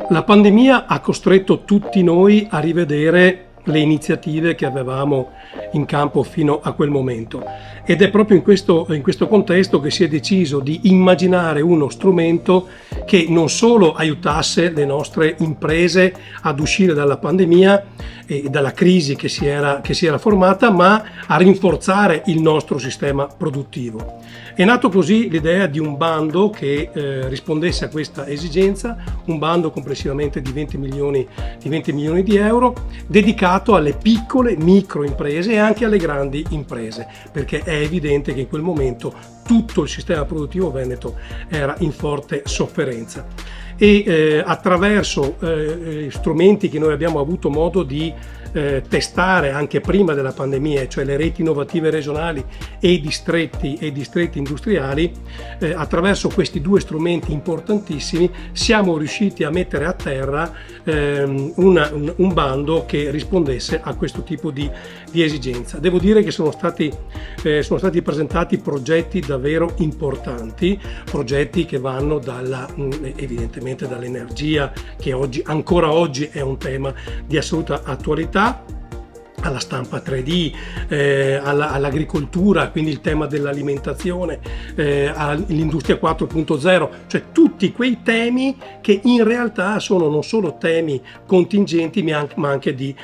La pandemia ha costretto tutti noi a rivedere le iniziative che avevamo in campo fino a quel momento, ed è proprio in questo contesto che si è deciso di immaginare uno strumento che non solo aiutasse le nostre imprese ad uscire dalla pandemia e dalla crisi che si era formata, ma a rinforzare il nostro sistema produttivo. È nato così l'idea di un bando che rispondesse a questa esigenza, un bando complessivamente di 20 milioni di euro, dedicato alle piccole micro imprese e anche alle grandi imprese, perché è evidente che in quel momento tutto il sistema produttivo veneto era in forte sofferenza. E attraverso strumenti che noi abbiamo avuto modo di testare anche prima della pandemia, cioè le reti innovative regionali e i distretti industriali, attraverso questi due strumenti importantissimi siamo riusciti a mettere a terra un bando che rispondesse a questo tipo di esigenza. Devo dire che sono stati presentati progetti davvero importanti, progetti che vanno evidentemente dall'energia, che ancora oggi è un tema di assoluta attualità, alla stampa 3D, all'agricoltura, quindi il tema dell'alimentazione, all'industria 4.0, cioè tutti quei temi che in realtà sono non solo temi contingenti ma anche di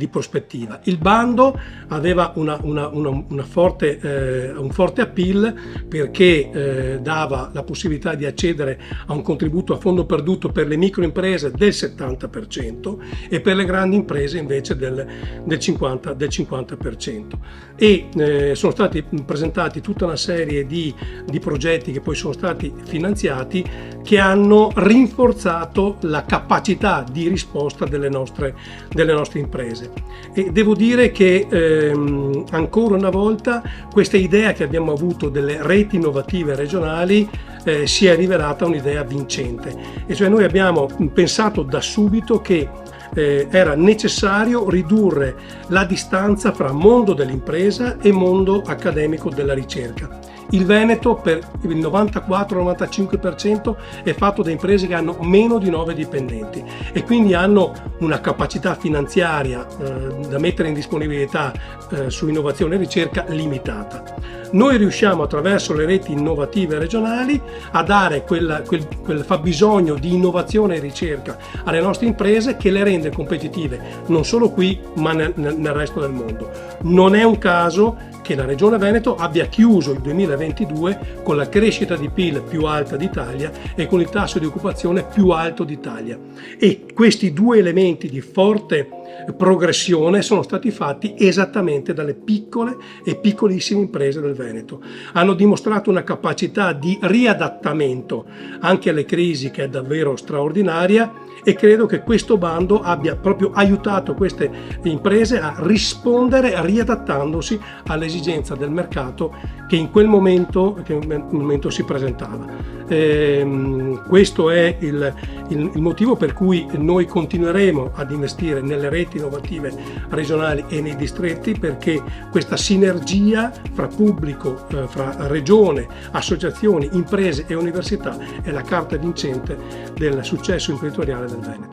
prospettiva. Il bando aveva un forte appeal, perché dava la possibilità di accedere a un contributo a fondo perduto per le microimprese del 70% e per le grandi imprese invece del 50%. E sono stati presentati tutta una serie di progetti che poi sono stati finanziati, che hanno rinforzato la capacità di risposta delle nostre imprese. E devo dire che ancora una volta questa idea che abbiamo avuto delle reti innovative regionali si è rivelata un'idea vincente, e cioè noi abbiamo pensato da subito che era necessario ridurre la distanza fra mondo dell'impresa e mondo accademico della ricerca. Il Veneto per il 94-95% è fatto da imprese che hanno meno di 9 dipendenti e quindi hanno una capacità finanziaria da mettere in disponibilità su innovazione e ricerca limitata. Noi riusciamo attraverso le reti innovative regionali a dare quel fabbisogno di innovazione e ricerca alle nostre imprese, che le rende competitive non solo qui ma nel resto del mondo. Non è un caso che la Regione Veneto abbia chiuso il 2022 con la crescita di PIL più alta d'Italia e con il tasso di occupazione più alto d'Italia. E questi due elementi di forte progressione sono stati fatti esattamente dalle piccole e piccolissime imprese del Veneto. Hanno dimostrato una capacità di riadattamento anche alle crisi che è davvero straordinaria, e credo che questo bando abbia proprio aiutato queste imprese a rispondere riadattandosi all'esigenza del mercato che in quel momento si presentava. Questo è il motivo per cui noi continueremo ad investire nelle reti innovative regionali e nei distretti, perché questa sinergia fra pubblico, fra regione, associazioni, imprese e università è la carta vincente del successo imprenditoriale del Veneto.